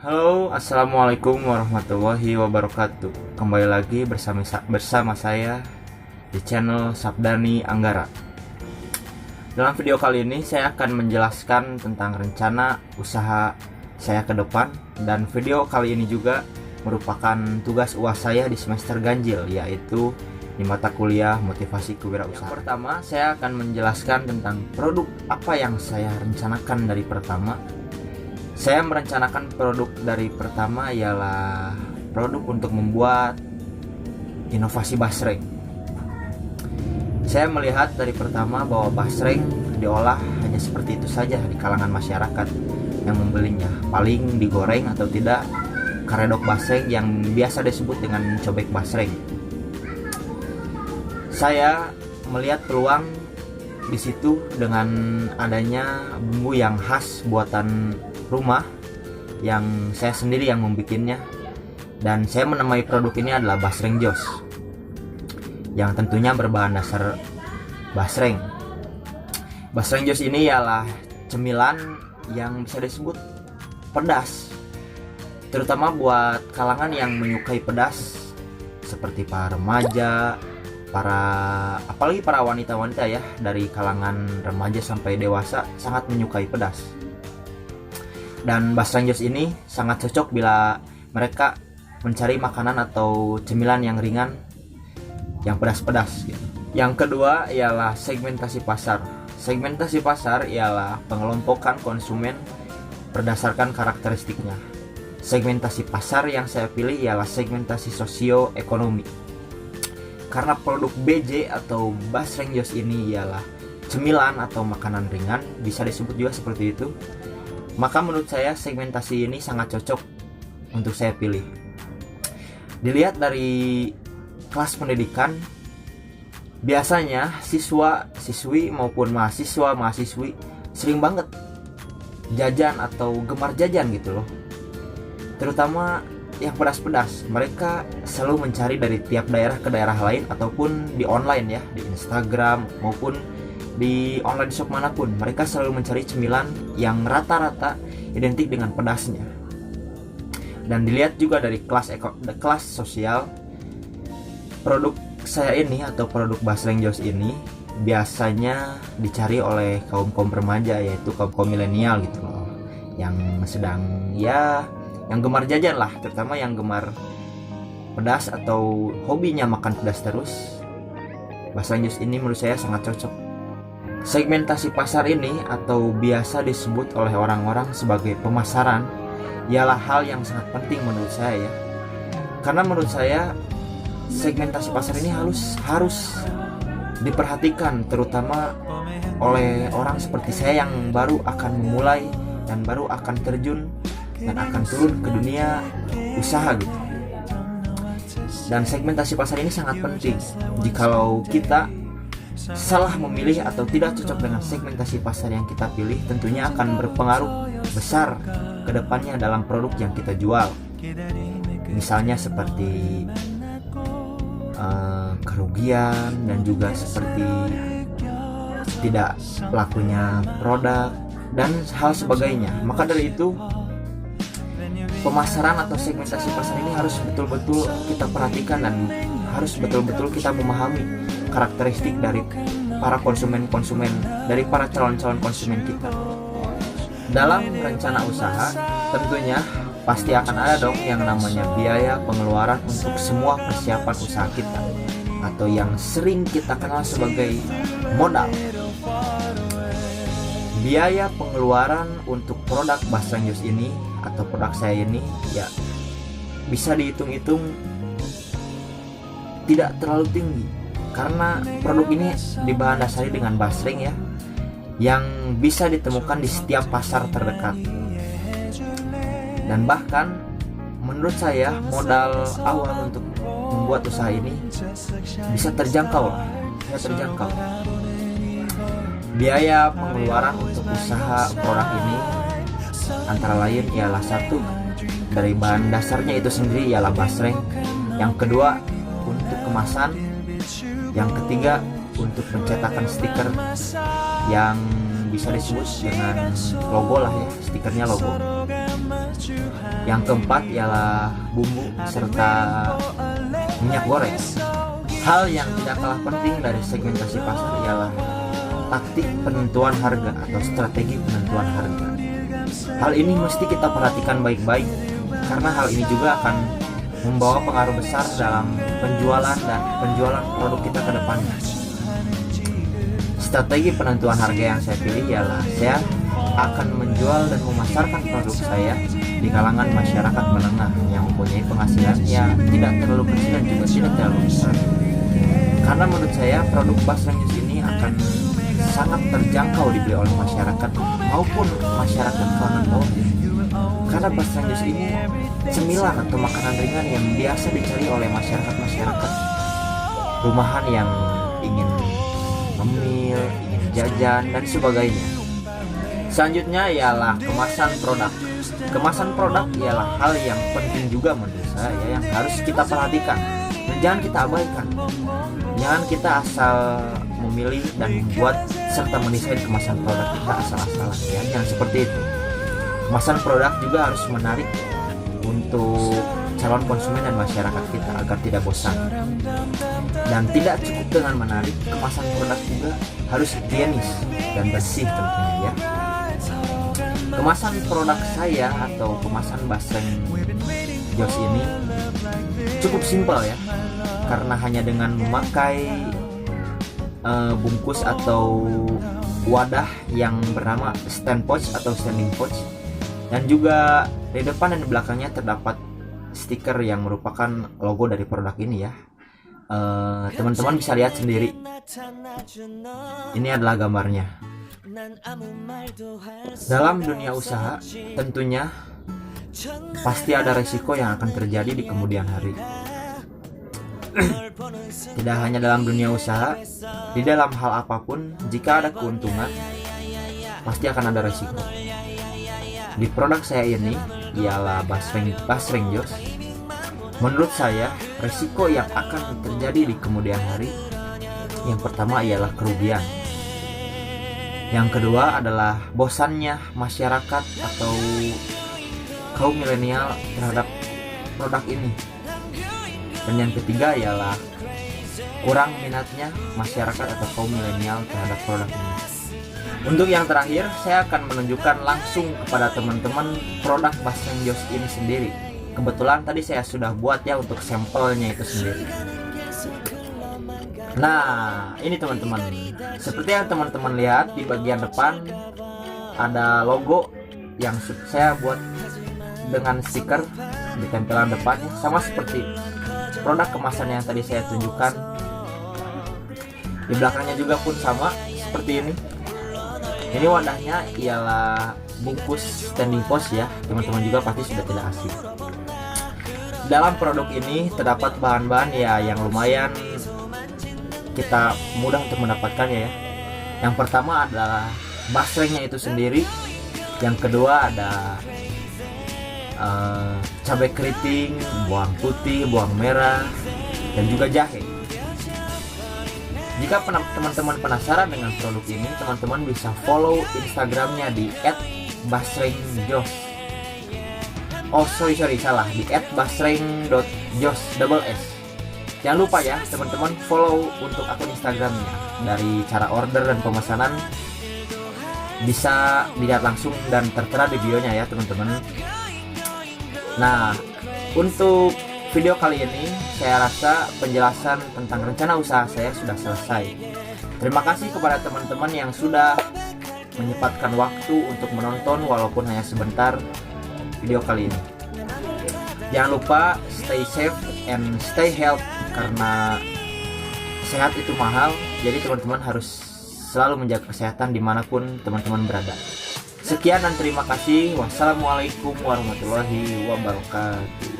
Halo, assalamualaikum warahmatullahi wabarakatuh. Kembali lagi bersama saya di channel Sabdani Anggara. Dalam video kali ini saya akan menjelaskan tentang rencana usaha saya ke depan, dan video kali ini juga merupakan tugas UAS saya di semester ganjil, yaitu di mata kuliah motivasi kewirausahaan. Yang pertama, saya akan menjelaskan tentang produk apa yang saya rencanakan dari pertama. Saya merencanakan produk dari pertama ialah produk untuk membuat inovasi basreng. Saya melihat dari pertama bahwa basreng diolah hanya seperti itu saja di kalangan masyarakat yang membelinya. Paling digoreng atau tidak karedok basreng yang biasa disebut dengan cobek basreng. Saya melihat peluang di situ dengan adanya bumbu yang khas buatan rumah yang saya sendiri yang membikinnya, dan saya menamai produk ini adalah basreng jos yang tentunya berbahan dasar basreng. Basreng jos ini ialah cemilan yang bisa disebut pedas, terutama buat kalangan yang menyukai pedas seperti para remaja, apalagi para wanita-wanita ya, dari kalangan remaja sampai dewasa sangat menyukai pedas. Dan basreng jos ini sangat cocok bila mereka mencari makanan atau cemilan yang ringan, yang pedas-pedas gitu. Yang kedua ialah segmentasi pasar. Segmentasi pasar ialah pengelompokan konsumen berdasarkan karakteristiknya. Segmentasi pasar yang saya pilih ialah segmentasi sosioekonomi. Karena produk BJ atau basreng jos ini ialah cemilan atau makanan ringan, bisa disebut juga seperti itu, maka menurut saya segmentasi ini sangat cocok untuk saya pilih. Dilihat dari kelas pendidikan, biasanya siswa-siswi maupun mahasiswa-mahasiswi sering banget jajan atau gemar jajan gitu loh, terutama yang pedas-pedas. Mereka selalu mencari dari tiap daerah ke daerah lain ataupun di online ya, di Instagram maupun di online shop manapun. Mereka selalu mencari cemilan yang rata-rata identik dengan pedasnya. Dan dilihat juga dari kelas sosial, produk saya ini atau produk basreng jos ini biasanya dicari oleh kaum remaja, yaitu kaum milenial gitu loh, yang sedang yang gemar jajan lah, terutama yang gemar pedas atau hobinya makan pedas terus. Basreng jos ini menurut saya sangat cocok. Segmentasi pasar ini atau biasa disebut oleh orang-orang sebagai pemasaran ialah hal yang sangat penting menurut saya ya. Karena menurut saya segmentasi pasar ini harus diperhatikan, terutama oleh orang seperti saya yang baru akan memulai dan baru akan terjun dan akan turun ke dunia usaha gitu. Dan segmentasi pasar ini sangat penting. Jikalau kita salah memilih atau tidak cocok dengan segmentasi pasar yang kita pilih, tentunya akan berpengaruh besar ke depannya dalam produk yang kita jual. Misalnya seperti kerugian, dan juga seperti tidak lakunya produk dan hal sebagainya. Maka dari itu, pemasaran atau segmentasi pasar ini harus betul-betul kita perhatikan dan harus betul-betul kita memahami karakteristik dari para konsumen, dari para calon-calon konsumen kita. Dalam rencana usaha, tentunya pasti akan ada dong yang namanya biaya pengeluaran untuk semua persiapan usaha kita, atau yang sering kita kenal sebagai modal. Biaya pengeluaran untuk produk basreng jos ini atau produk saya ini ya bisa dihitung-hitung tidak terlalu tinggi, karena produk ini dibahan dasari dengan basreng ya, yang bisa ditemukan di setiap pasar terdekat. Dan bahkan menurut saya modal awal untuk membuat usaha ini bisa terjangkau. Biaya pengeluaran untuk usaha produk ini antara lain ialah satu, dari bahan dasarnya itu sendiri ialah basreng. Yang kedua, untuk kemasan. Yang ketiga, untuk pencetakan stiker yang bisa disebut dengan logo lah ya, stikernya logo. Yang keempat ialah bumbu serta minyak goreng. Hal yang tidak kalah penting dari segmentasi pasar ialah taktik penentuan harga atau strategi penentuan harga. Hal ini mesti kita perhatikan baik-baik karena hal ini juga akan membawa pengaruh besar dalam penjualan produk kita ke depannya. Strategi penentuan harga yang saya pilih ialah saya akan menjual dan memasarkan produk saya di kalangan masyarakat menengah yang mempunyai penghasilan ya tidak terlalu kecil dan juga tidak terlalu besar. Karena menurut saya produk Basreng Jus ini akan sangat terjangkau dibeli oleh masyarakat maupun masyarakat kalangan bawah. Karena Basreng Jus ini cemilan atau makanan ringan yang biasa dicari oleh masyarakat rumahan yang ingin ngemil, ingin jajan dan sebagainya. Selanjutnya ialah kemasan produk. Kemasan produk ialah hal yang penting juga menurut saya yang harus kita perhatikan dan jangan kita abaikan. Jangan kita asal memilih dan membuat serta mendesain kemasan produk kita asal-asalan ya, jangan seperti itu. Kemasan produk juga harus menarik untuk calon konsumen dan masyarakat kita agar tidak bosan. Dan tidak cukup dengan menarik, kemasan produk juga harus higienis dan bersih tentunya ya. Kemasan produk saya atau kemasan Basreng Jus ini cukup simpel ya, karena hanya dengan memakai bungkus atau wadah yang bernama stand pouch atau standing pouch, dan juga di depan dan di belakangnya terdapat stiker yang merupakan logo dari produk ini ya. Teman-teman bisa lihat sendiri, ini adalah gambarnya. Dalam dunia usaha tentunya pasti ada resiko yang akan terjadi di kemudian hari. Tidak hanya dalam dunia usaha, di dalam hal apapun jika ada keuntungan pasti akan ada resiko. Di produk saya ini ialah Basreng Jus. Menurut saya resiko yang akan terjadi di kemudian hari, yang pertama ialah kerugian. Yang kedua adalah bosannya masyarakat atau kaum milenial terhadap produk ini. Dan yang ketiga ialah kurang minatnya masyarakat atau kaum milenial terhadap produk ini. Untuk yang terakhir, saya akan menunjukkan langsung kepada teman-teman produk Basreng Jus ini sendiri. Kebetulan tadi saya sudah buat ya untuk sampelnya itu sendiri. Nah, ini teman-teman, seperti yang teman-teman lihat di bagian depan ada logo yang saya buat dengan stiker di tempelan depannya, sama seperti produk kemasan yang tadi saya tunjukkan. Di belakangnya juga pun sama seperti ini. Ini wadahnya ialah bungkus standing pouch ya, teman-teman juga pasti sudah tidak asing. Dalam produk ini terdapat bahan-bahan ya yang lumayan kita mudah untuk mendapatkannya ya. Yang pertama adalah basrengnya itu sendiri. Yang kedua ada cabai keriting, bawang putih, bawang merah, dan juga jahe. Jika teman-teman penasaran dengan produk ini, teman-teman bisa follow Instagramnya di @basrengjos. Oh sorry salah, di @basreng.jos double S. Jangan lupa ya teman-teman follow untuk akun Instagramnya. Dari cara order dan pemesanan bisa dilihat langsung dan tertera di bionya ya teman-teman. Nah, untuk video kali ini saya rasa penjelasan tentang rencana usaha saya sudah selesai. Terima kasih kepada teman-teman yang sudah menyempatkan waktu untuk menonton walaupun hanya sebentar video kali ini. Jangan lupa stay safe and stay healthy, karena sehat itu mahal. Jadi teman-teman harus selalu menjaga kesehatan dimanapun teman-teman berada. Sekian dan terima kasih. Wassalamualaikum warahmatullahi wabarakatuh.